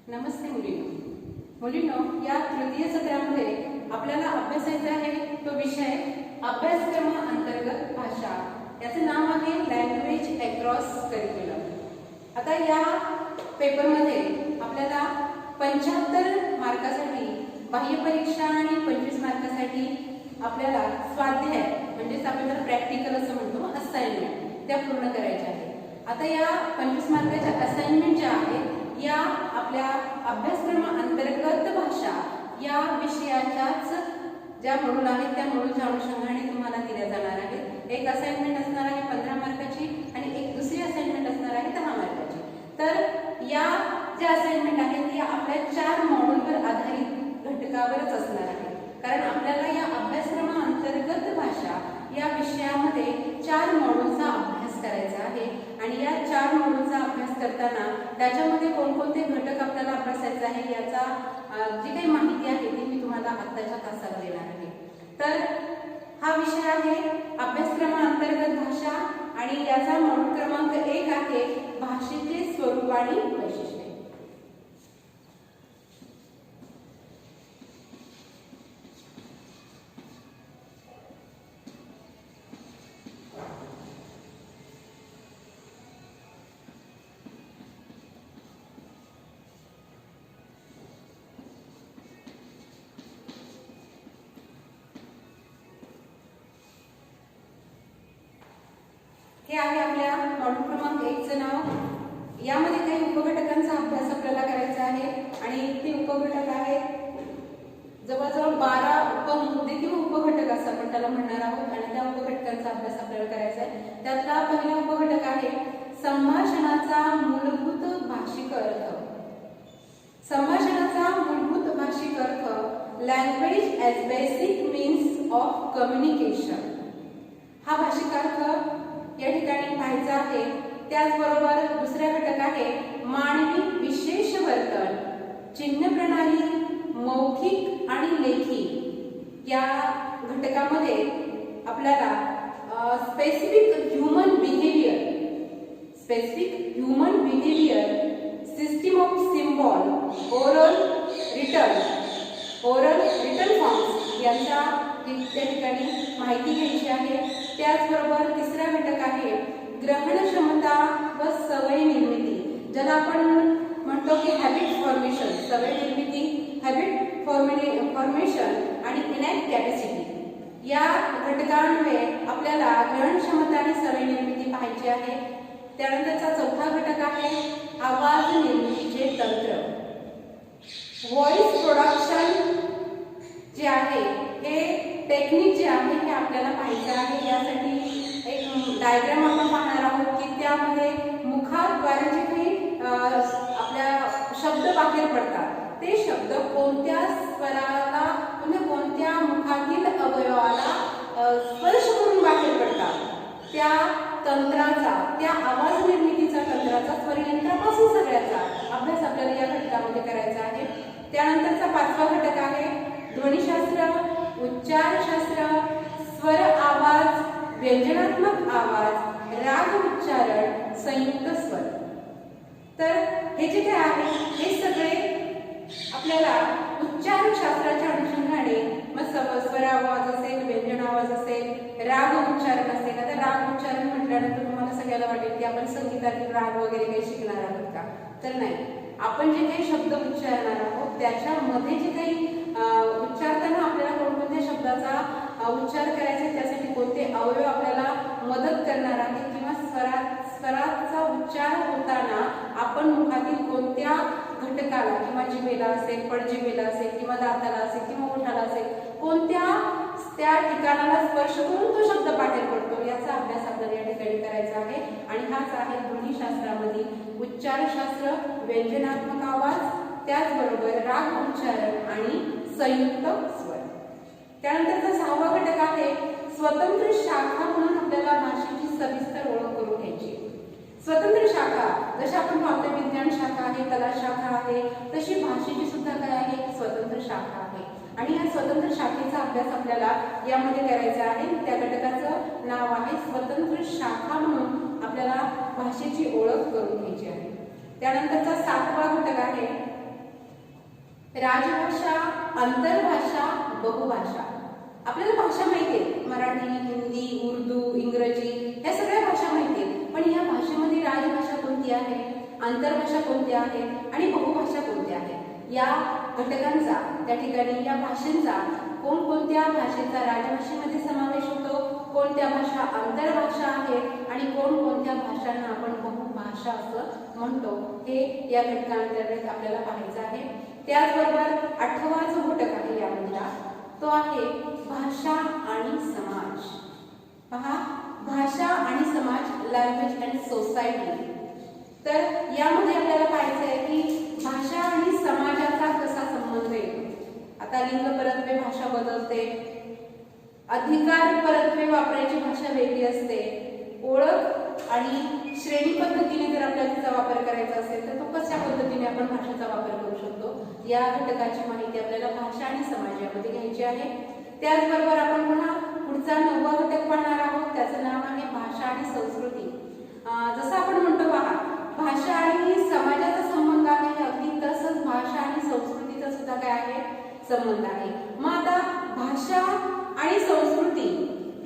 नमस्ते मुलींनो, या तृतीय सत्रामध्ये आपल्याला अभ्यासायचा आहे तो विषय अभ्यासक्रम अंतर्गत भाषा. याचं नाव आहे लँग्वेज अक्रॉस करिक्युलम. आता या पेपरमध्ये आपल्याला 75 मार्कासाठी बाह्य परीक्षा आणि 25 मार्कासाठी आपल्याला स्वाध्याय म्हणजेच आपल्याला प्रॅक्टिकल असं म्हणतो असाइनमेंट त्या पूर्ण करायच्या आहेत. आता या 25 मार्काच्या असाइनमेंट ज्या आहेत या आपल्या अभ्यासक्रम अंतर्गत भाषा या विषयाच्याच ज्या मॉड्यूल आहेत त्या मॉड्यूलच्या अनुषंगाने तुम्हाला दिल्या जाणार आहेत. एक असाइनमेंट असणार आहे 15 मार्काची आणि एक दुसरी असाइनमेंट असणार आहे 10 मार्काची. तर या ज्या असाइनमेंट आहेत या आपल्या 4 मॉड्यूलवर आधारित घटकावरच असणार आहे. कारण आपल्याला या अभ्यासक्रम अंतर्गत भाषा या विषयामध्ये 4 मॉड्यूलचा अभ्यास करायचा आहे आणि या 4 मॉड्यूलचा अभ्यास करताना त्याच्यामध्ये कोणकोणते घटक आपल्याला अभ्यासायचे आहे याचा जी काही माहिती आहे ती मी तुम्हाला आत्ताच्या तासात देणार आहे. तर हा विषय आहे अभ्यासक्रम अंतर्गत भाषा आणि याचा मॉड्यूल क्रमांक 1 आहे भाषेचे स्वरूप आणि वैशिष्ट्ये. हे आहे आपल्या मॉड्यूल क्रमांक 1 चं नाव. यामध्ये काही उपघटकांचा अभ्यास आपल्याला करायचा आहे आणि ते उपघटक आहेत जवळजवळ 12 उपमुद्दे किंवा उपघटक असं आपण त्याला म्हणणार आहोत आणि त्या उपघटकांचा अभ्यास आपल्याला करायचा आहे. त्यातला पहिला उपघटक आहे संभाषणाचा मूलभूत भाषिक अर्थ. संभाषणाचा मूलभूत भाषिक अर्थ language as basic means of communication. हा भाषिक अर्थ या ठिकाणी पाहायचा आहे. त्याचबरोबर दुसरा घटक आहे मानवी विशेष वर्तन, चिन्ह प्रणाली, मौखिक आणि लेखी. या घटकामध्ये आपल्याला specific human behaviour, system of symbol, oral written forms यांचा त्या ठिकाणी माहिती घ्यायची आहे. त्याचबरोबर तिसरा घटक आहे ग्रहण क्षमता व सवय निर्मिती, ज्याला आपण म्हणतो की हॅबिट फॉर्मेशन, सवय निर्मिती, हॅबिट फॉर्मेशन आणि इनॅक्ट कॅपॅसिटी. या घटकांमुळे आपल्याला ग्रहण क्षमता आणि सवय निर्मिती पाहायची आहे. त्यानंतरचा चौथा घटक आहे आवाज निर्मितीचे तंत्र. व्हॉइस प्रोडक्शन जे आहे हे टेक्निक जे आहे हे आपल्याला पाहायचं आहे. यासाठी एक डायग्राम आपण पाहणार आहोत की त्यामध्ये मुखाद्वारे जे काही आपल्या शब्द बाहेर पडतात ते शब्द कोणत्या स्वराला म्हणजे कोणत्या मुखातील अवयवाला स्पर्श करून बाहेर पडतात त्या तंत्राचा, त्या आवाज निर्मितीचा तंत्राचा, स्वरयंत्रापासून सगळ्याचा अभ्यास आपल्याला या घटकामध्ये करायचा आहे. त्यानंतरचा 5वा घटक आहे ध्वनिशास्त्र, उच्चारशास्त्र, स्वर आवाज, व्यंजनात्मक आवाज, राग उच्चारण, संयुक्त स्वर. तर हे जे काय आहे हे सगळे आपल्याला उच्चारशास्त्राच्या अनुषंगाने मग स्वर आवाज असेल, व्यंजन आवाज असेल, राग उच्चारण असेल. आता राग उच्चारण म्हटल्यानंतर तुम्हाला सगळ्याला वाटेल की आपण संगीतातील राग वगैरे काही शिकणार आहोत का? तर नाही. आपण जे काही शब्द उच्चारणार आहोत त्याच्यामध्ये जे काही उच्चारताना आपल्याला कोणकोणत्या शब्दाचा उच्चार करायचा त्यासाठी कोणते अवयव आपल्याला मदत करणार आहेत किंवा स्वराचा उच्चार होताना आपण मुखातील कोणत्या घटकाला किंवा जिभेला असेल, पडजिभेला असेल किंवा दाताला असेल किंवा ओठाला असेल कोणत्या त्या ठिकाणाला स्पर्श करून तो शब्द बाहेर पडतो याचा अभ्यास आपल्याला या ठिकाणी करायचा आहे. आणि हाच आहे ध्वनिशास्त्रामधील उच्चारशास्त्र, व्यंजनात्मक आवाज, त्याचबरोबर राग उच्चारण आणि संयुक्त स्वर. त्यानंतरचा 6वा घटक आहे स्वतंत्र शाखा म्हणून आपल्याला भाषेची सविस्तर ओळख करून घ्यायची. स्वतंत्र शाखा जशा आपण पाहतो विज्ञान शाखा आहे, कला शाखा आहे, तशी भाषेची सुद्धा काय आहे स्वतंत्र शाखा आहे. आणि या स्वतंत्र शाखेचा अभ्यास आपल्याला यामध्ये करायचा आहे. त्या घटकाचं नाव आहे स्वतंत्र शाखा म्हणून आपल्याला भाषेची ओळख करून घ्यायची आहे. त्यानंतरचा 7वा घटक आहे राजभाषा, अंतरभाषा, बहुभाषा. आपल्याला भाषा माहिती आहे, मराठी, हिंदी, उर्दू, इंग्रजी या सगळ्या भाषा माहिती आहेत. पण या भाषेमध्ये राजभाषा कोणती आहे, अंतरभाषा कोणत्या आहे आणि बहुभाषा कोणत्या आहे, या घटकांचा त्या ठिकाणी या भाषेंचा कोणकोणत्या भाषेचा राजभाषेमध्ये समावेश होतो, कोणत्या भाषा अंतरभाषा आहेत आणि कोणकोणत्या भाषांना आपण बहुभाषा असं म्हणतो, हे या घटकांतर्गत आपल्याला पाहायचं आहे. त्याचबरोबर 8वा जो घटक आहे यामधला तो आहे भाषा आणि समाज. पहा, भाषा आणि समाज, लँग्वेज अँड सोसायटी. तर यामध्ये आपल्याला पाहायचं आहे की भाषा आणि समाजाचा कसा संबंध येतो. आता लिंग परत्वे भाषा बदलते, अधिकार परत्वे वापरायची भाषा वेगळी असते, ओळख आणि श्रेणी पद्धतीने जर आपल्याला तिचा वापर करायचा असेल तर तो कशा पद्धतीने आपण भाषेचा वापर करू शकतो, या घटकाची माहिती आपल्याला भाषा आणि समाज यामध्ये घ्यायची आहे. त्याचबरोबर आपण पुन्हा पुढचा 9वा घटक पाहणार आहोत, त्याचं नाव आहे भाषा आणि संस्कृती. जसं आपण म्हणतो पहा, भाषा आणि समाजाचा संबंध आहे, अगदी तसंच भाषा आणि संस्कृतीचा सुद्धा काय आहे, संबंध आहे. मग आता भाषा आणि संस्कृती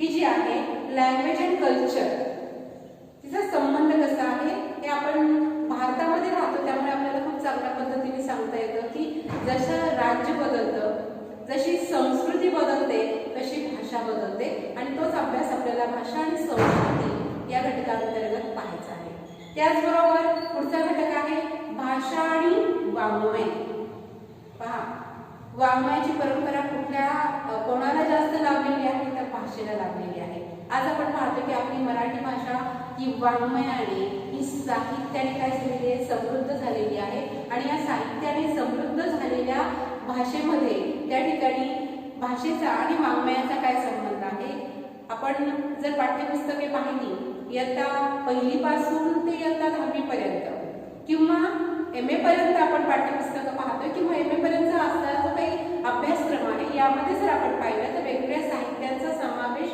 ही जी आहे, लँग्वेज अँड कल्चर, तिचा संबंध कसा आहे हे आपण भारतामध्ये राहतो त्यामुळे आपल्याला खूप चांगल्या पद्धतीने सांगता येतं की जसं राज्य बदलतं, जशी संस्कृती बदलते तशी भाषा बदलते आणि तोच अभ्यास आपल्याला भाषा आणि संस्कृती या घटकांतर्गत पाहायचा आहे. त्याचबरोबर पुढचा घटक आहे भाषा आणि वाङ्मय. पहा, वाङ्मयाची परंपरा कोणाला जास्त लाभलेली आहे, तर भाषेला लाभलेली आहे. आज आपण पाहतो की आपली मराठी भाषा ही वाङ्मयाने, ही साहित्याने काय झालेली आहे, समृद्ध झालेली आहे. आणि या साहित्याने समृद्ध झालेल्या भाषेमध्ये त्या ठिकाणी भाषेचा आणि वाङ्मयाचा काय संबंध आहे. आपण जर पाठ्यपुस्तके पाहिली इयत्ता 1ली पासून ते इयत्ता 10वी पर्यंत किंवा MA पर्यंत आपण पाठ्यपुस्तकं पाहतोय किंवा MA पर्यंत असणारा जो काही अभ्यासक्रम आहे यामध्ये जर आपण पाहिलं तर वेगवेगळ्या साहित्यांचा समावेश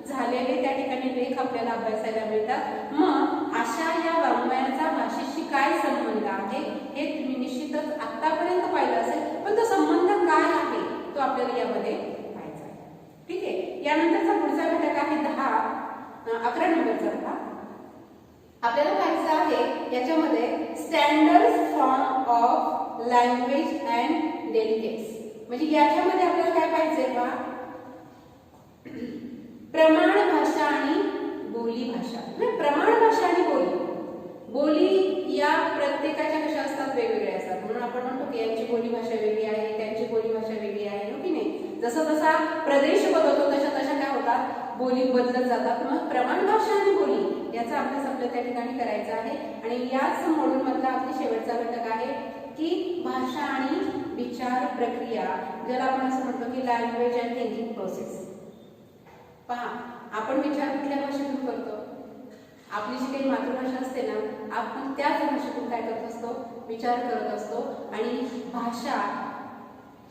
झालेले त्या ठिकाणी लेख आपल्याला अभ्यासायला मिळतात. मग अशा या वाङ्मयाचा भाषेशी काय संबंध आहे हे तुम्ही निश्चितच आतापर्यंत पाहिलं असेल, पण तो संबंध काय आहे तो आपल्याला यामध्ये पाहायचा आहे. ठीक आहे. यानंतरचा पुढचा घटक आहे 11 नंबरचा पहा. आपल्याला पाहायचं आहे याच्यामध्ये standard form of language and delicates. म्हणजे याच्यामध्ये आपल्याला काय पाहिजे पहा, प्रमाण भाषा आणि बोली भाषा. प्रमाण भाषा आणि बोली या प्रत्येकाच्या कशा असतात, वेगवेगळ्या असतात. म्हणून आपण म्हणतो की यांची बोली भाषा वेगळी आहे, त्यांची बोली भाषा वेगळी आहे, हो की नाही. जसं जसा प्रदेश बदलतो तशा तशा काय होतात, बोली बदलत जातात. मग प्रमाण भाषा आणि बोली याचा अभ्यास आपल्याला त्या ठिकाणी करायचा आहे. आणि याच मॉड्यूल मधला आपला शेवटचा घटक आहे की भाषा आणि विचार प्रक्रिया, ज्याला आपण असं म्हणतो की लँग्वेज अँड थिंकिंग प्रोसेस. पहा, आपण विचार कुठल्या भाषेतून करतो, आपली जी काही मातृभाषा असते ना, आपण त्याच भाषेतून काय करत असतो, विचार करत असतो. आणि भाषा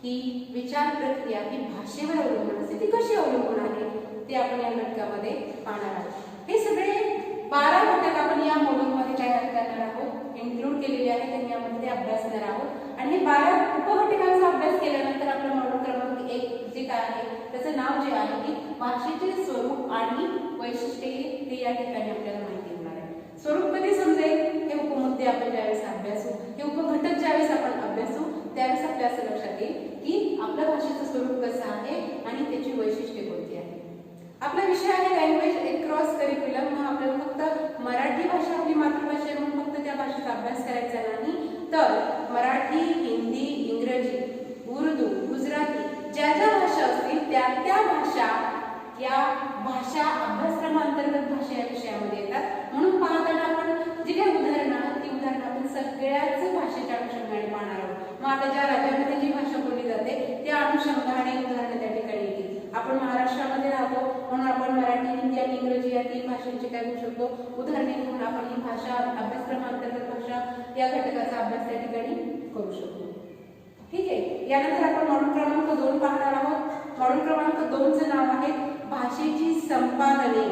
ही विचार प्रक्रिया ही भाषेवर अवलंबून असते. ती कशी अवलंबून आहे ते आपण या घटकामध्ये पाहणार आहोत. हे सगळे 12 घटक आपण या मॉड्यूलमध्ये काय करणार आहोत, इन्क्लूड केलेले आहेत आणि यामध्ये अभ्यासणार आहोत. आणि हे 12 उपघटकांचा अभ्यास केल्यानंतर आपलं मॉड्यूल क्रमांक 1 जे काय आहे त्याचं नाव जे आहे की भाषेचे स्वरूप आणि वैशिष्ट्ये, ते या ठिकाणी आपल्याला माहिती होणार आहे. स्वरूप कधी समजेल, हे उपमुद्दे आपण ज्यावेळेस अभ्यासू, हे उपघटक ज्यावेळेस आपण अभ्यासू त्यावेळेस आपल्या असं लक्षात येईल की आपल्या भाषेचं स्वरूप कसं आहे आणि त्याची वैशिष्ट्ये कोणती आहे. आपला विषय आहे लँग्वेज अक्रॉस करिक्युलम. मग आपल्याला फक्त मराठी भाषा आपली मातृभाषा म्हणून फक्त त्या भाषेचा अभ्यास करायचा नाही, तर मराठी, हिंदी, इंग्रजी, उर्दू, गुजराती ज्या ज्या भाषा असतील त्या भाषा या भाषा अभ्यासक्रमांतर्गत भाषा या विषयामध्ये येतात. म्हणून पाहताना आपण जी काही उदाहरणं आहेत ती उदाहरणं आपण सगळ्याच भाषेच्या अनुषंगाने पाहणार आहोत. मग आता ज्या राज्यामध्ये जी भाषा बोलली जाते त्या अनुषंगाने उदाहरणं त्या ठिकाणी येतील. आपण महाराष्ट्रामध्ये राहतो म्हणून आपण मराठी, हिंदी आणि इंग्रजी या 3 भाषांची काय करू शकतो, उदाहरणे घेऊन आपण ही भाषा अभ्यासक्रमांतर्गत भाषा या घटकाचा अभ्यास त्या ठिकाणी करू शकतो. ठीक आहे. यानंतर आपण मॉड्यूल क्रमांक 2 पाहणार आहोत. मॉड्यूल क्रमांक 2चं नाव आहे भाषेची संपादने.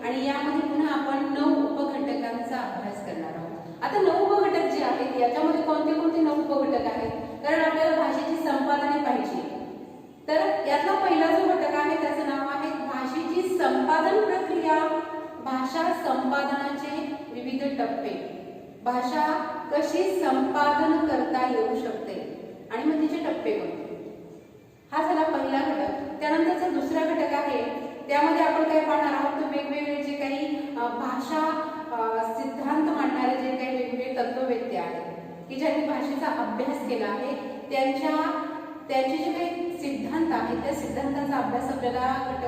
आणि यामध्ये पुन्हा आपण 9 उपघटकांचा अभ्यास करणार आहोत. आता 9 उपघटक जे आहेत याच्यामध्ये कोणते कोणते 9 उपघटक आहेत, कारण आपल्याला भाषेची संपादने पाहिजे. तर यातला पहिला जो घटक आहे त्याचं नाव आहे भाषेची संपादन प्रक्रिया. भाषा संपादनाचे विविध टप्पे, भाषा कशी संपादन करता येऊ शकते आणि मग तिचे टप्पे कोणते, हा झाला पहिला घटक. त्यानंतरचा दुसरा घटक आहे त्यामध्ये आपण काय पाहणार आहोत, तर वेगवेगळे जे काही भाषा सिद्धांत मांडणारे जे काही वेगवेगळे तत्ववेत्ते आहेत की ज्यांनी भाषेचा अभ्यास केला आहे त्यांचे जे काही सिद्धांत आहेत त्या सिद्धांताचा अभ्यास आपल्याला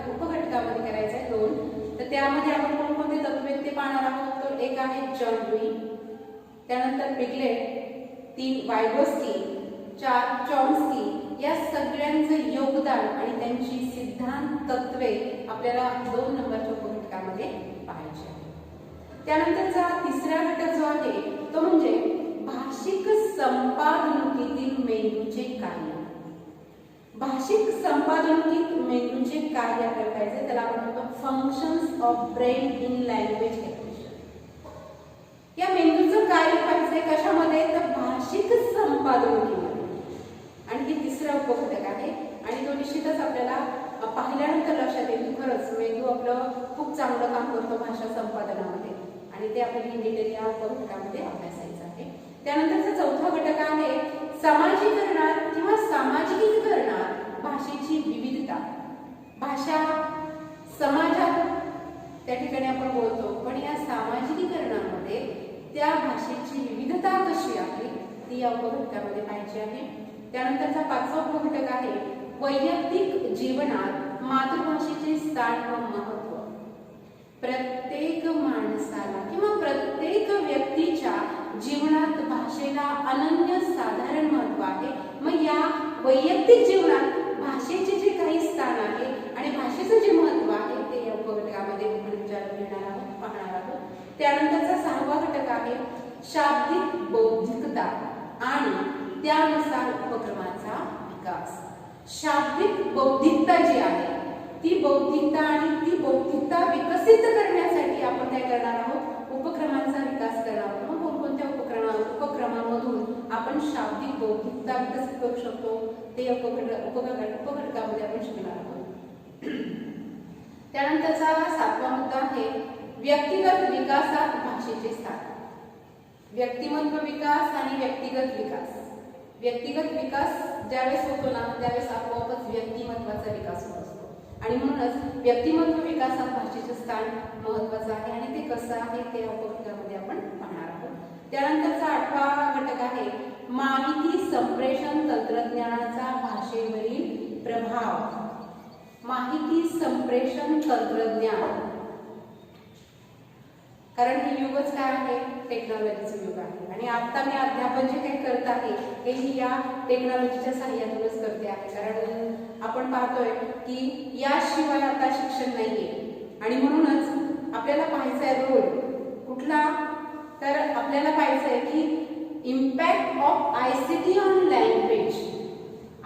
उपघटकामध्ये करायचा आहे 2. तर त्यामध्ये आपण कोणकोणते तत्ववेत्ते पाहणार आहोत, तर एक आहे जॉन ड्यूई, त्यानंतर पिगलेट, 3 वायगोस्की, 4 चॉम्स्की. या सगळ्यांचं योगदान आणि त्यांची सिद्धांत तत्वे आपल्याला 2 नंबरच्या उपघटकामध्ये पाहायचे आहे. त्यानंतरचा तिसरा घटक जो आहे तो म्हणजे भाषिक संपादनुकीतील मेंदूचे कार्य. भाषिक संपादनुकीत मेंदूचे कार्य करायचे त्याला आपण म्हणतो functions of brain in language acquisition. या मेंदूचं कार्य पाहिजे कशामध्ये, तर भाषिक संपादनुकीमध्ये. आणि हे तिसरा उपघटक आहे आणि तो निश्चितच आपल्याला पाहिल्यानंतर लक्षात येईल खरंच मेंदू आपलं खूप चांगलं काम करतो भाषा संपादनामध्ये आणि ते आपल्याला डिटेल या उपघटकामध्ये अभ्यासायचं आहे. त्यानंतरचा चौथा घटक आहे समाजीकरणात किंवा सामाजिकीकरणात भाषेची विविधता. भाषा समाजात त्या ठिकाणी आपण बोलतो, पण या सामाजिकीकरणामध्ये त्या भाषेची विविधता कशी आहे ती या उपघटकामध्ये पाहायची आहे. त्यानंतरचा पाचवा उपघटक आहे वैयक्तिक जीवनात मातृभाषेचे स्थान व महत्त्व. प्रत्येक माणसाला किंवा प्रत्येक व्यक्तीच्या जीवनात भाषेला अनन्य साधारण महत्त्व आहे. मग या वैयक्तिक जीवनात भाषेचे जे काही स्थान आहे आणि भाषेचं जे महत्त्व आहे ते या उपघटकामध्ये विचारात घेणार आहोत, पाहणार आहोत. त्यानंतरचा 6वा घटक आहे शाब्दिक बौद्धिकता आणि त्यानुसार उपक्रमाचा विकास. शाब्दिक बौद्धिकता जी आहे ती बौद्धिकता आणि ती बौद्धिकता विकसित करण्यासाठी आपण काय करणार आहोत, उपक्रमांचा विकास करणार आहोत. मग कोणकोणत्या उपक्रमांमधून आपण शाब्दिक बौद्धिकता विकसित करू शकतो ते उपघटकामध्ये आपण शिकणार आहोत. त्यानंतरचा 7वा मुद्दा आहे व्यक्तिगत विकासात भाषेचे स्थान. व्यक्तिमत्व विकास आणि व्यक्तिगत विकास. व्यक्तिगत विकास ज्यावेळेस होतो ना त्यावेळेस आपोआपच व्यक्तिमत्वाचा विकास होत असतो आणि म्हणूनच व्यक्तिमत्व विकासात भाषेचे स्थान महत्त्वाचं आहे आणि ते कसं आहे ते उपघटकामध्ये आपण पाहणार आहोत. त्यानंतरचा 8वा घटक आहे माहिती संप्रेषण तंत्रज्ञानाचा भाषेवरील प्रभाव. माहिती संप्रेषण तंत्रज्ञान, कारण हे युगच काय आहे, टेक्नॉलॉजीचं युग आहे आणि आता मी अध्यापन जे काही करत आहे हे मी या टेक्नॉलॉजीच्या सहाय्यातूनच करते आहे. कारण आपण पाहतोय की याशिवाय आता शिक्षण नाहीये आणि म्हणूनच आपल्याला पाहायचा आहे रोल कुठला, तर आपल्याला पाहायचं आहे की impact of ICT on language.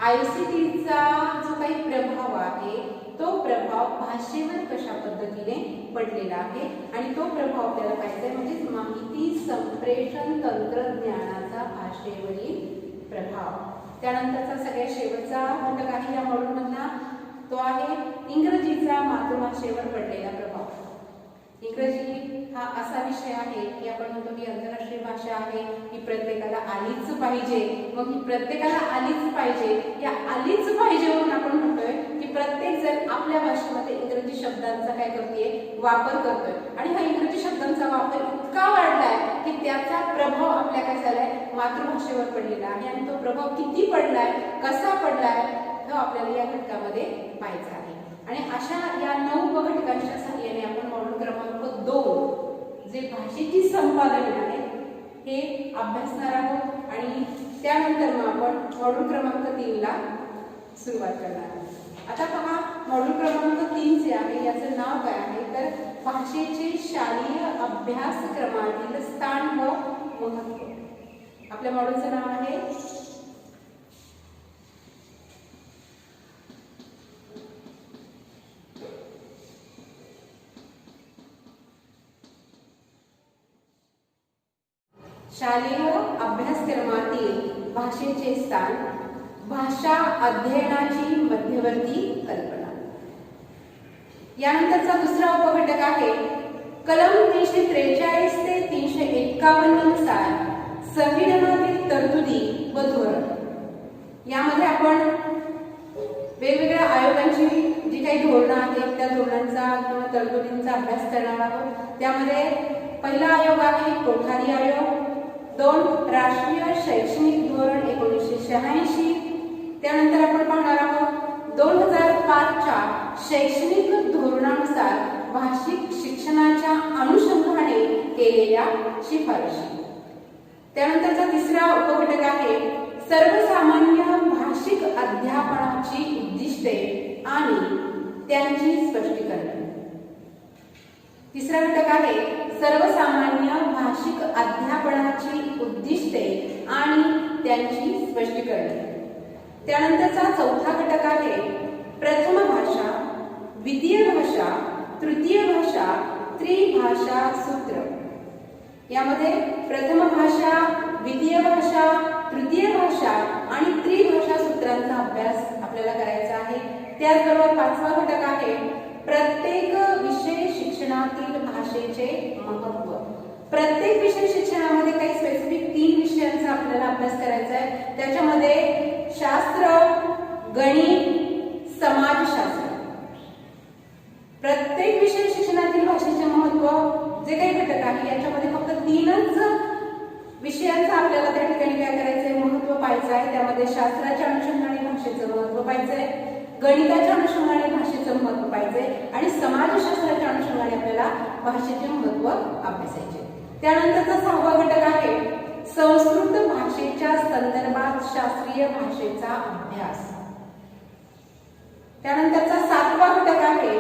ICTचा जो काही प्रभाव आहे तो प्रभाव भाषेवर कशा पद्धतीने पडलेला आहे आणि तो प्रभाव आपल्याला पाहिजे म्हणजे माहिती संप्रेषण तंत्रज्ञानाचा भाषेवरील प्रभाव. त्यानंतरचा सगळ्यात शेवटचा घटक आहे या मॉड्यूलमधला तो आहे इंग्रजीचा मातृभाषेवर पडलेला प्रभाव. इंग्रजी हा असा विषय आहे की आपण म्हणतो की आंतरराष्ट्रीय भाषा आहे, ही प्रत्येकाला आलीच पाहिजे. मग ही प्रत्येकाला आलीच पाहिजे, या आलीच पाहिजे म्हणून आपण म्हणतोय की प्रत्येक जण आपल्या भाषेमध्ये इंग्रजी शब्दांचा काय करतेय, वापर करतोय आणि हा इंग्रजी शब्दांचा वापर इतका वाढलाय की त्याचा प्रभाव आपल्या काय झालाय, मातृभाषेवर पडलेला आहे आणि तो प्रभाव किती पडलाय, कसा पडलाय तो आपल्याला या घटकामध्ये पाहायचा आहे. आणि अशा या 9 उपघटकांच्या सहाय्याने आपण मॉड्यूल क्रमांक 2 जे भाषेची संपादने आहे हे अभ्यासणार आहोत आणि त्यानंतर मग आपण मॉड्यूल क्रमांक 3 ला सुरुवात करणार आहोत. आता पहा मॉड्यूल क्रमांक 3 जे आहे याचं नाव काय आहे, तर भाषेचे शालेय अभ्यासक्रमातील स्थान व महत्त्व. आपल्या मॉड्यूलचं नाव आहे शालेय अभ्यासक्रमातील भाषेचे स्थान, भाषा अध्ययनाची मध्यवर्ती कल्पना. यानंतरचा दुसरा उपघटक आहे कलम 343 ते 351 नुसार संविधानातील तरतुदी व धोरण. यामध्ये आपण वेगवेगळ्या आयोगांची जी काही धोरणं आहेत त्या धोरणांचा किंवा तरतुदींचा अभ्यास करणार आहोत. त्यामध्ये पहिला आयोग आहे कोठारी आयोग, 2 राष्ट्रीय शैक्षणिक धोरण 1986. त्यानंतर आपण पाहणार आहोत 2005च्या शैक्षणिक धोरणानुसार भाषिक शिक्षणाच्या अनुषंगाने केलेल्या शिफारशी. त्यानंतरचा तिसरा उपघटक आहे सर्वसामान्य भाषिक अध्यापनाची उद्दिष्टे आणि त्यांची स्पष्टीकरण. तिसरा घटक आहे सर्वसामान्य भाषिक अध्यापनाची उद्दिष्टे आणि त्यांची स्पष्टीकरण. त्यानंतरचा चौथा घटक आहे प्रथम भाषा, द्वितीय भाषा, तृतीय भाषा, त्रिभाषा सूत्र. यामध्ये प्रथम भाषा, द्वितीय भाषा, तृतीय भाषा आणि त्रिभाषा सूत्रांचा अभ्यास आपल्याला करायचा आहे. त्याचबरोबर पाचवा घटक आहे प्रत्येक विषय शिक्षणातील भाषेचे महत्त्व. प्रत्येक विषय शिक्षणामध्ये काही स्पेसिफिक 3 विषयांचा आपल्याला अभ्यास करायचा आहे. त्याच्यामध्ये शास्त्र, गणित, समाजशास्त्र. प्रत्येक विषय शिक्षणातील भाषेचे महत्त्व जे काही घटक आहे याच्यामध्ये फक्त 3च विषयांचा आपल्याला त्या ठिकाणी काय करायचंय, महत्त्व पाहायचं आहे. त्यामध्ये शास्त्राच्या अनुषंगाने भाषेचं महत्त्व पाहायचंय, गणिताच्या अनुषंगाने भाषेचं महत्त्व पाहायचंय आणि समाजशास्त्राच्या अनुषंगाने आपल्याला भाषेचे महत्त्व अभ्यासायचे. त्यानंतरचा 6वा घटक आहे संस्कृत भाषेच्या संदर्भात शास्त्रीय भाषेचा अभ्यास. त्यानंतरचा 7वा घटक आहे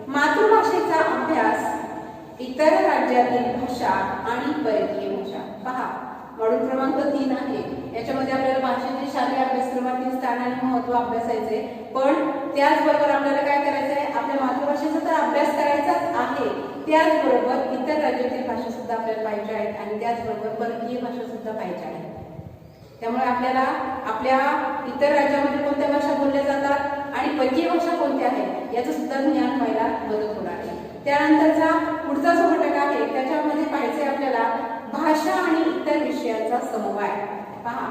मातृभाषेचा अभ्यास, इतर राज्यातील भाषा आणि परकीय भाषा. पहा, मॉड्यूल क्रमांक 3 आहे. याच्यामध्ये आपल्याला भाषेचे शालेय अभ्यासक्रमातील स्थान आणि महत्त्व अभ्यासायचे, पण त्याचबरोबर आपल्याला काय करायचं आहे, आपल्या मातृभाषेचा तर अभ्यास करायचाच आहे, त्याचबरोबर इतर राज्यातील भाषा सुद्धा आपल्याला पाहिजे आहेत आणि त्याचबरोबर परकीय भाषा सुद्धा पाहिजे आहेत. त्यामुळे आपल्याला आपल्या इतर राज्यामध्ये कोणत्या भाषा बोलल्या जातात आणि परकीय भाषा कोणत्या आहेत याचं सुद्धा ज्ञान व्हायला मदत होणार आहे. त्यानंतरचा पुढचा जो घटक आहे त्याच्यामध्ये पाहायचे आपल्याला भाषा आणि इतर विषयांचा समवाय. पहा,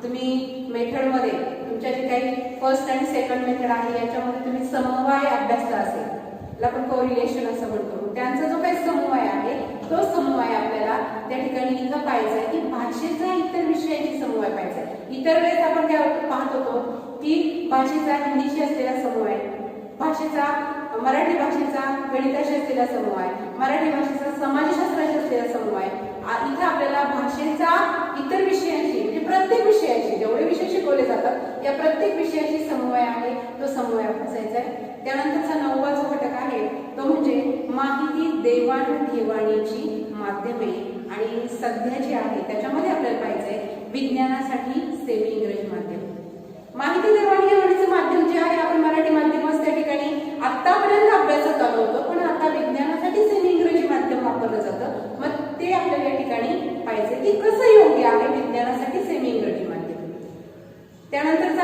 तुम्ही मेथडमध्ये तुमच्या जे काही फर्स्ट आणि सेकंड मेथड आहे याच्यामध्ये तुम्ही समवाय अभ्यासला असेल, त्याला आपण कोरिलेशन असं म्हणतो. त्यांचा जो काही समवाय आहे तो समवाय आपल्याला त्या ठिकाणी इथं पाहायचा आहे की भाषेचा इतर विषयाची समवाय पाहायचा आहे. इतर वेळेस आपण काय पाहत होतो की भाषेचा हिंदीशी असलेला समवाय, भाषेचा मराठी भाषेचा गणिताशी असलेला समवाय, मराठी भाषेचा समाजशास्त्राशी असलेला समवाय. इथं आपल्याला भाषेचा इतर विषयांशी म्हणजे प्रत्येक विषयाची जेवढे विषय शिकवले जातात या प्रत्येक विषयाची समवाय आहे तो समवाय अभ्यासायचा आहे. त्यानंतरचा 9वा जो घटक आहे तो म्हणजे माहिती देवाणघेवाणीची माध्यमे आणि सध्या जे आहे त्याच्यामध्ये आपल्याला पाहिजे विज्ञानासाठी सेमी इंग्रजी माध्यम. माहिती देवाणघेवाणीचं माध्यम जे आहे आपण मराठी माध्यमच त्या ठिकाणी आतापर्यंत अभ्यासात आलो होतो, पण आता विज्ञानासाठी सेमी इंग्रजी माध्यम वापरलं जातं. मग ते आपल्याला या ठिकाणी पाहिजे की कसं योग्य आहे विज्ञानासाठी सेमी इंग्रजी माध्यम. त्यानंतरचा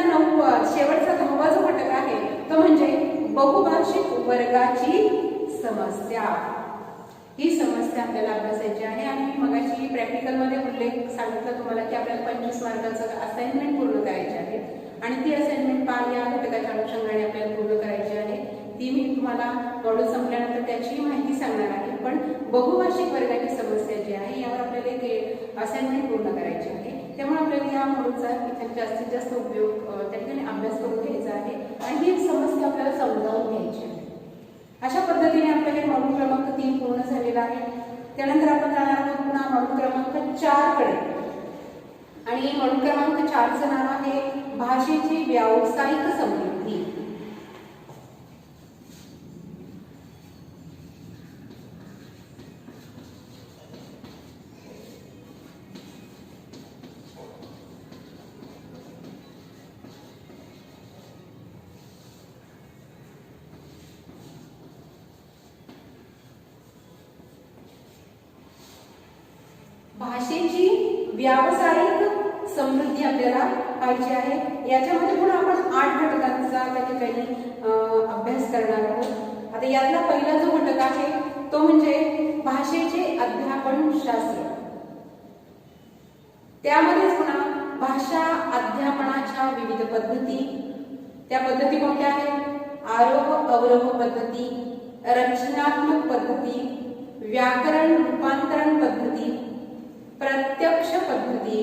शेवटचा 10वा जो घटक आहे तो म्हणजे बहुभाषिक वर्गाची समस्या. ही समस्या आपल्याला अभ्यासायची आहे आणि मगाशी प्रॅक्टिकलमध्ये उल्लेख सांगितला तुम्हाला की आपल्याला 25 मार्काचं असाइनमेंट पूर्ण करायची आहे आणि ती असाइनमेंट या घटकाच्या अनुषंगाने आपल्याला पूर्ण करायची आहे. ती मी तुम्हाला मॉड्यूल संपल्यानंतर त्याची माहिती सांगणार आहे, पण बहुभाषिक वर्गाची समस्या जी आहे यावर आपल्याला एक असाइनमेंट पूर्ण करायची आहे. त्यामुळे आपल्याला या मॉड्यूलचा इथे जास्तीत जास्त उपयोग त्या ठिकाणी अभ्यास करून घ्यायचा आहे आणि ही समस्या आपल्याला समजावून घ्यायची आहे. अशा पद्धतीने आपल्याला मॉड्यूल क्रमांक 3 पूर्ण झालेला आहे. त्यानंतर आपण जाणार आहोत पुन्हा मॉड्यूल क्रमांक 4 कडे आणि मॉड्यूल क्रमांक 4चं नाव आहे भाषेची व्यावसायिक समृद्धी. भाषेची व्यावसायिक समृद्धी आपल्याला पाहिजे आहे. याच्यामध्ये पण आपण 8 घटकांचा त्या ठिकाणी अभ्यास करणार आहोत. आता यातला पहिला जो घटक आहे तो म्हणजे भाषेचे अध्यापन शास्त्र. त्यामध्येच पुन्हा भाषा अध्यापनाच्या विविध पद्धती. त्या पद्धती कोणत्या आहेत? आरोह अवरोह पद्धती, रचनात्मक पद्धती, व्याकरण रूपांतरण पद्धती, प्रत्यक्ष पद्धती,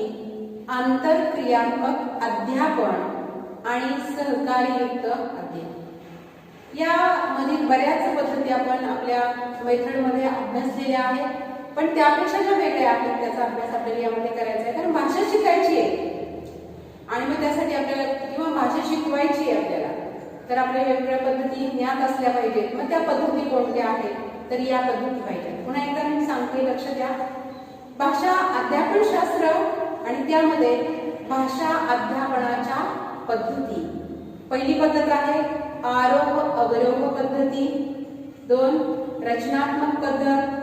आंतरक्रियात्मक अध्यापन आणि सहकार्ययुक्त अध्ययन. यामधील बऱ्याच पद्धती आपण आपल्या मेथडमध्ये अभ्यासलेल्या आहेत, पण त्यापेक्षा ज्या वेगळ्या आहेत त्याचा अभ्यास आपल्याला यामध्ये करायचा आहे. कारण भाषा शिकायची आहे आणि मग त्यासाठी आपल्याला किंवा भाषा शिकवायची आहे आपल्याला, तर आपल्या वेगवेगळ्या पद्धती ज्ञात असल्या पाहिजेत. मग त्या पद्धती कोणत्या आहेत? तर या पद्धती पाहिजेत. पुन्हा एकदा मी सांगते, लक्ष द्या. भाषा अध्यापन शास्त्र आणि त्यामध्ये भाषा अध्यापनाच्या पद्धती. पहिली पद्धत आहे आरोह अवरोह पद्धती, 2 रचनात्मक पद्धत,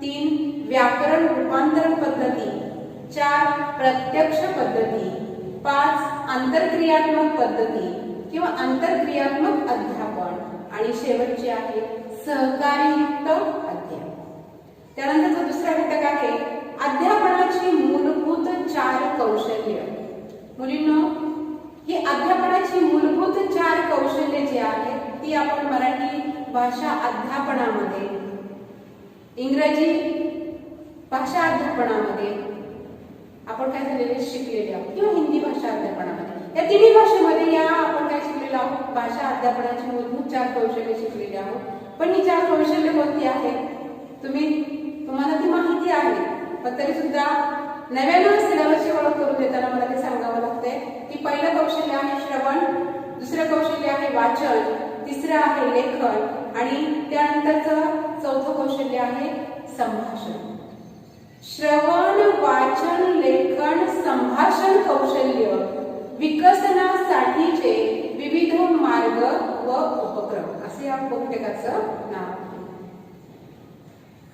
3 व्याकरण रूपांतरण पद्धती, 4 प्रत्यक्ष पद्धती, 5 आंतरक्रियात्मक पद्धती किंवा आंतरक्रियात्मक अध्यापन आणि शेवटची आहे सहकार्ययुक्त अध्ययन. त्यानंतरचा दुसरा घटक आहे अध्यापनाची मूलभूत 4 कौशल्य. मुलींनो, ही अध्यापनाची मूलभूत 4 कौशल्ये जी आहेत ती आपण मराठी भाषा अध्यापनामध्ये, इंग्रजी भाषा अध्यापनामध्ये आपण काय झालेले शिकलेले आहोत किंवा हिंदी भाषा अध्यापनामध्ये, या तिन्ही भाषेमध्ये या आपण काय शिकलेलो आहोत? भाषा अध्यापनाची मूलभूत 4 कौशल्ये शिकलेली आहोत. पण ही 4 कौशल्ये कोणती आहेत? तुम्हाला ती माहिती आहे, पण तरी सुद्धा नव्यानं सिलेबसची ओळख करून देताना मला ते सांगावं लागतंय की पहिलं कौशल्य आहे श्रवण, दुसरं कौशल्य आहे वाचन, तिसरं आहे लेखन आणि त्यानंतरचं चौथं कौशल्य आहे संभाषण. श्रवण, वाचन, लेखन, संभाषण कौशल्य विकसनासाठीचे विविध मार्ग व उपक्रम असे या घटकाचं नाव आहे.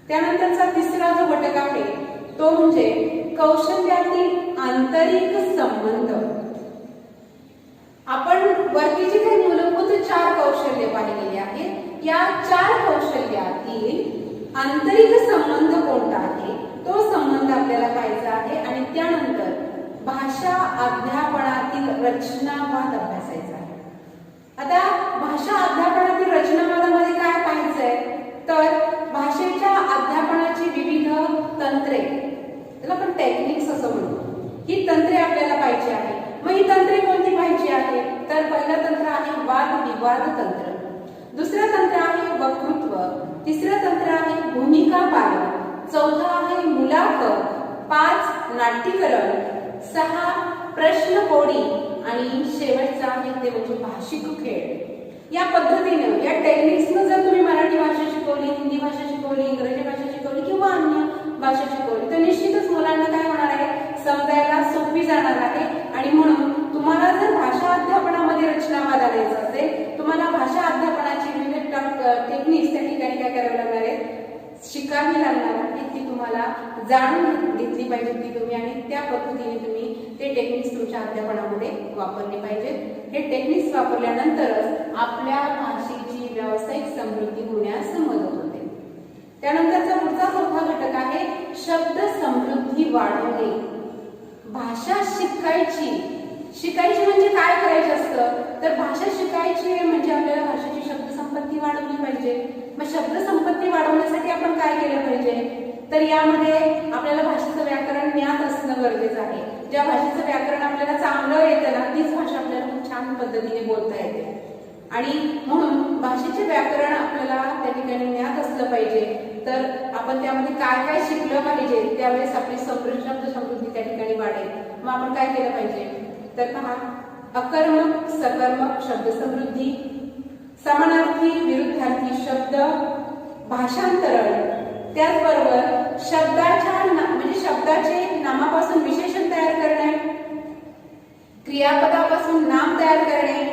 त्यानंतरचा तिसरा जो घटक आहे तो म्हणजे कौशल्यातील आंतरिक संबंध. आपण वरती जी काही मूलभूत 4 कौशल्ये पाहिलेली आहेत, या 4 कौशल्यातील आंतरिक संबंध कोणता आहे तो संबंध आपल्याला पाहायचा आहे आणि त्यानंतर भाषा अध्यापनातील रचनावाद अभ्यासायचा आहे. आता भाषा अध्यापनातील रचनावादामध्ये काय पाहायचंय तर भाषेच्या अध्यापनाची विविध तंत्रे, त्याला आपण टेक्निक्स असं म्हणतो, ही तंत्रे आपल्याला पाहिजे आहे. मग ही तंत्रे कोणती पाहिजे आहे तर पहिलं तंत्र आहे वाद विवाद तंत्र, दुसरं तंत्र आहे वक्तृत्व, तिसरं तंत्र आहे भूमिका पालन, चौथं आहे मुलाखत, 5 नाट्यीकरण, 6 प्रश्नकोडी आणि शेवटचं आहे ते म्हणजे भाषिक खेळ. या पद्धतीने या टेक्निक्सनं जर तुम्ही मराठी भाषा शिकवली, हिंदी भाषा शिकवली, इंग्रजी भाषा शिकवली किंवा अन्य भाषा शिकवली तर निश्चितच मुलांना काय होणार आहे, समजायला सोपी जाणार आहे. आणि म्हणून तुम्हाला जर भाषा अध्यापनामध्ये रचनावाद आणायचा असेल, तुम्हाला भाषा अध्यापनाची विविध टेक्निक्स त्या ठिकाणी काय करावे लागणार आहे, शिकावी लागणार आहे. ती तुम्हाला जाणून घेतली पाहिजे ती तुम्ही आणि त्या पद्धतीने तुम्ही ते टेक्निक्स तुमच्या अध्यापनामध्ये वापरले पाहिजेत. हे टेक्निक्स वापरल्यानंतरच आपल्या भाषेची व्यावसायिक समृद्धी होण्यास मदत होते. त्यानंतरचा पुढचा चौथा घटक आहे शब्द समृद्धी वाढवणे. भाषा शिकायची म्हणजे काय करायचं असतं तर भाषा शिकायची म्हणजे आपल्याला भाषेची शब्दसंपत्ती वाढवली पाहिजे. मग शब्दसंपत्ती वाढवण्यासाठी आपण काय केलं पाहिजे तर यामध्ये आपल्याला भाषेचं व्याकरण ज्ञात असणं गरजेचं आहे. ज्या भाषेचं व्याकरण आपल्याला चांगलं येतं ना तीच भाषा आपल्याला खूप छान पद्धतीने बोलता येते आणि म्हणून भाषेचे व्याकरण आपल्याला त्या ठिकाणी ज्ञात असलं पाहिजे. तर आपण त्यामध्ये काय काय शिकलं पाहिजे त्यावेळेस आपली शब्द समृद्धी त्या ठिकाणी वाढेल. मग आपण काय केलं पाहिजे तर पहा, अकर्मक सकर्मक शब्द समृद्धी, समानार्थी विरुद्धार्थी शब्द, भाषांतरण, त्याचबरोबर शब्दाचे नामापासून विशेषण तयार करणे, क्रियापदापासून नाम तयार करणे,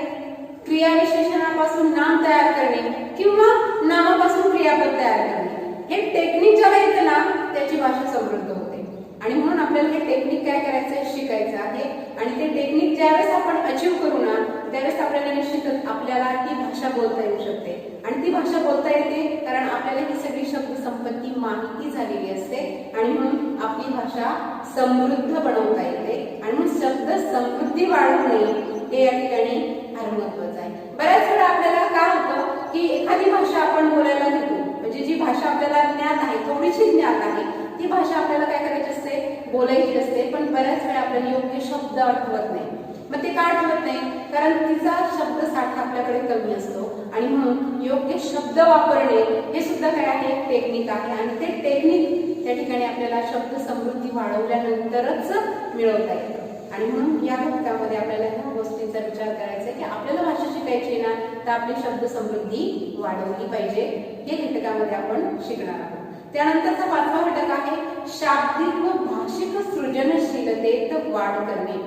क्रियाविशेषणापासून नाम तयार करणे किंवा नामापासून क्रियापद तयार करणे. हे टेक्निक ज्याला येतं ना त्याची भाषा समृद्ध होते. आणि म्हणून आपल्याला हे टेक्निक काय करायचं आहे, शिकायचं आहे. आणि ते टेक्निक ज्यावेळेस आपण अचीव करू ना, त्यावेळेस आपल्याला निश्चितच आपल्याला ती भाषा बोलता येऊ शकते. आणि ती भाषा बोलता येते कारण आपल्याला ही सगळी शब्द संपत्ती माहिती झालेली असते. आणि म्हणून आपली भाषा समृद्ध बनवता येते. आणि म्हणून शब्द समृद्धी वाढवणे हे या ठिकाणी फार महत्वाचं आहे. बऱ्याच वेळा आपल्याला काय होतं की एखादी भाषा आपण बोलायला घेतो, म्हणजे जी भाषा आपल्याला ज्ञात आहे, थोडीशी ज्ञात आहे, ती भाषा आपल्याला काय करायची असते, बोलायची असते. पण बऱ्याच वेळा आपल्याला योग्य शब्द आठवत नाही. मग ते का आठवत नाही, कारण तिचा शब्द साठा आपल्याकडे कमी असतो. आणि म्हणून योग्य शब्द वापरणे हे सुद्धा काय आहे, टेक्निक आहे. आणि ते टेक्निक त्या ठिकाणी आपल्याला शब्द समृद्धी वाढवल्यानंतरच मिळवता येतं. आणि म्हणून या घटकामध्ये आपल्याला ह्या गोष्टींचा विचार करायचा आहे की आपल्याला भाषा शिकायची ना, तर आपली शब्द समृद्धी वाढवली पाहिजे. हे घटकामध्ये आपण शिकणार आहोत. त्यानंतरचा 5वा घटक आहे शाब्दिक व भाषिक सृजनशीलतेत वाढ करणे.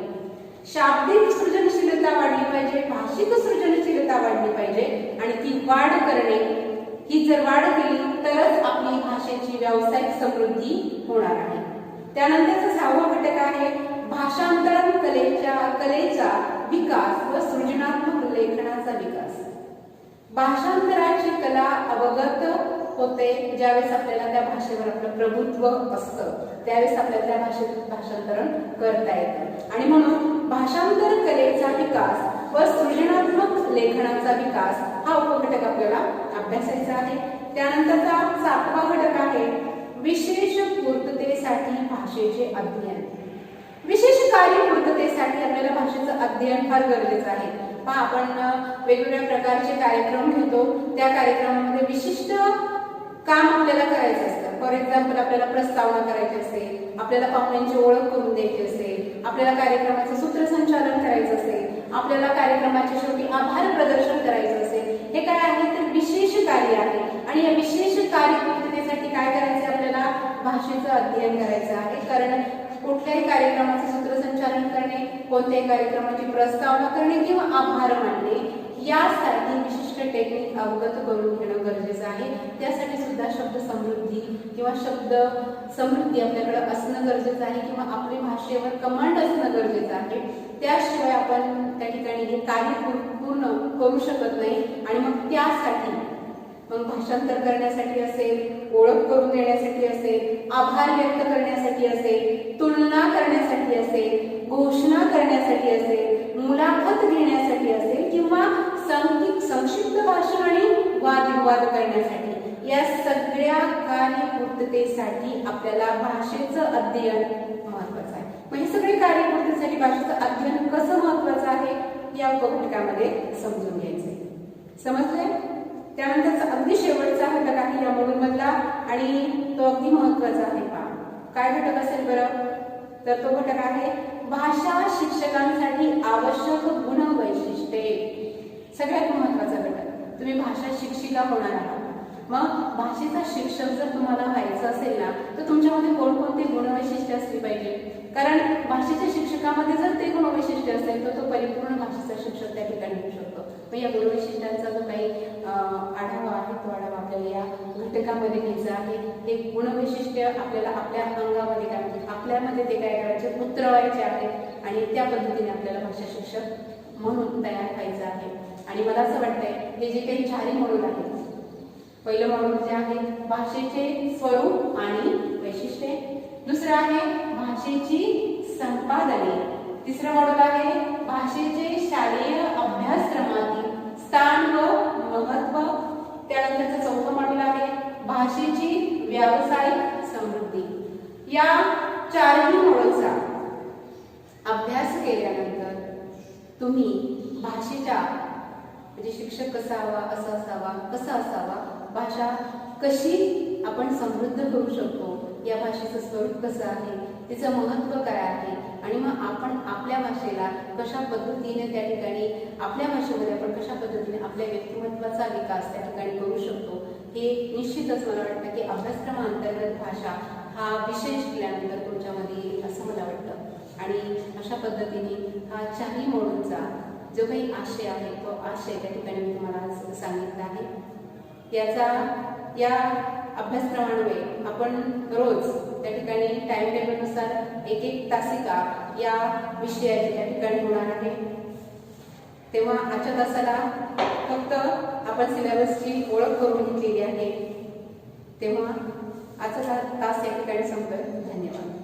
शाब्दिक सृजनशीलता वाढली पाहिजे, भाषिक सृजनशीलता वाढली पाहिजे. आणि ती वाढ करणे, ही जर वाढ केली तरच आपली भाषेची व्यावसायिक समृद्धी होणार आहे. त्यानंतरचा 6वा घटक आहे भाषांतरण कलेचा विकास व सृजनात्मक लेखनाचा विकास. भाषांतराची कला अवगत होते ज्यावेळेस आपल्याला त्या भाषेवर आपलं प्रभुत्व असतं, त्यावेळेस आपल्याला त्या भाषेत भाषांतरण करता येतं. आणि म्हणून भाषांतर कलेचा विकास व सृजनात्मक लेखनाचा विकास हा उपघटक आपल्याला अभ्यासायचा आहे. त्यानंतरचा 7वा घटक आहे विशेष पूर्ततेसाठी भाषेचे अध्ययन. विशेष कार्यपूर्ततेसाठी आपल्याला भाषेचं अध्ययन फार गरजेचं आहे. पहा, आपण वेगवेगळ्या प्रकारचे कार्यक्रम घेतो, त्या कार्यक्रमामध्ये विशिष्ट काम आपल्याला करायचं असतं. फॉर एक्झाम्पल, आपल्याला प्रस्तावना करायची असेल, आपल्याला पाहुण्यांची ओळख करून द्यायची असेल, आपल्याला कार्यक्रमाचं सूत्रसंचालन करायचं असेल, आपल्याला कार्यक्रमाच्या शेवटी आभार प्रदर्शन करायचं असेल, हे काय आहे तर विशेष कार्य आहे. आणि या विशेष कार्यपूर्ततेसाठी काय करायचं, आपल्याला भाषेचं अध्ययन करायचं आहे. कारण कुठल्याही कार्यक्रमाचे सूत्रसंचालन करणे, कोणत्याही कार्यक्रमाची प्रस्तावना करणे किंवा आभार मानणे, यासाठी विशिष्ट टेक्निक अवगत करून घेणं गरजेचं आहे. त्यासाठी सुद्धा शब्द समृद्धी किंवा शब्द समृद्धी आपल्याकडे असणं गरजेचं आहे किंवा आपली भाषेवर कमांड असणं गरजेचं आहे. त्याशिवाय आपण त्या ठिकाणी हे कार्य पूर्ण करू शकत नाही. आणि मग त्यासाठी भाषांतर करण्यासाठी असेल, ओळख करून देण्यासाठी असेल, आभार व्यक्त करण्यासाठी असेल, तुलना करण्यासाठी असेल, घोषणा करण्यासाठी असेल, मुलाखत घेण्यासाठी असेल किंवा संक्षिप्त भाषण आणि वादविवाद करण्यासाठी, या सगळ्या कार्यपूर्ततेसाठी आपल्याला भाषेचं अध्ययन महत्वाचं आहे. मग हे सगळे कार्यपूर्ततेसाठी भाषेचं अध्ययन कसं महत्वाचं आहे या उपघटकामध्ये समजून घ्यायचंय. समजलंय? त्यानंतरचा अगदी शेवटचा घटक आहे या मॉड्यूल मधला आणि तो अगदी महत्वाचा आहे. पहा, काय घटक असेल बरं, तर तो घटक आहे भाषा शिक्षकांसाठी आवश्यक गुण वैशिष्ट्ये. सगळ्यात महत्वाचा घटक, तुम्ही भाषा शिक्षिका होणार आहात. मग भाषेचा शिक्षक जर तुम्हाला व्हायचं असेल ना, तर तुमच्यामध्ये कोणकोणते गुणवैशिष्ट्य असली पाहिजे. कारण भाषेच्या शिक्षकामध्ये जर ते गुणवैशिष्ट्य असेल तर तो परिपूर्ण भाषेचा शिक्षक त्या ठिकाणी होऊ शकतो. मग या गुणवैशिष्ट्यांचा जो काही आढावा आहे तो आढावा आपल्याला या घटकामध्ये घ्यायचा आहे. हे गुणवैशिष्ट्य आपल्याला आपल्या अंगामध्ये काय म्हणजे आपल्यामध्ये ते काय करायचे, उतरवायचे आहेत आणि त्या पद्धतीने आपल्याला भाषा शिक्षक म्हणून तयार व्हायचं आहे. आणि मला असं वाटतंय हे जे काही 4 मॉड्यूल आहेत, पहिलं मॉड्यूल जे आहे भाषेचे स्वरूप आणि वैशिष्ट्ये, दुसरं आहे भाषेची संपादने, तिसरं मॉड्यूल आहे भाषेचे शालेय अभ्यासक्रमातील स्थान व महत्व, त्यानंतरचं 4थं मॉड्यूल आहे भाषेची व्यावसायिक समृद्धी. या 4ही मॉड्यूलचा अभ्यास केल्यानंतर तुम्ही भाषेच्या म्हणजे शिक्षक कसा हवा, असा असावा, कसा असावा, भाषा कशी आपण समृद्ध करू शकतो, या भाषेचं स्वरूप कसं आहे, तिचं महत्त्व काय आहे, आणि मग आपण आपल्या भाषेला कशा पद्धतीने त्या ठिकाणी आपल्या भाषेमध्ये आपण कशा पद्धतीने आपल्या व्यक्तिमत्वाचा विकास त्या ठिकाणी करू शकतो, हे निश्चितच मला वाटतं की अभ्यासक्रमांतर्गत भाषा हा विषय शिकल्यानंतर तुमच्यामध्ये येईल असं मला वाटतं. आणि अशा पद्धतीने हा 4ही मॉड्यूलचा जो काही आशय आहे तो आशय त्या ठिकाणी मी तुम्हाला सांगितला आहे. या अभ्यासक्रमान्वये आपण रोज त्या ठिकाणी टाइम टेबलनुसार त्यानुसार एक एक तासिका या विषयाची त्या ठिकाणी होणार आहे। तेव्हा आजच्या तासाला फक्त आपण सिलेबसची ओळख करून घेतलेली आहे। तेव्हा आजचा तास या ठिकाणी संपतोय। धन्यवाद।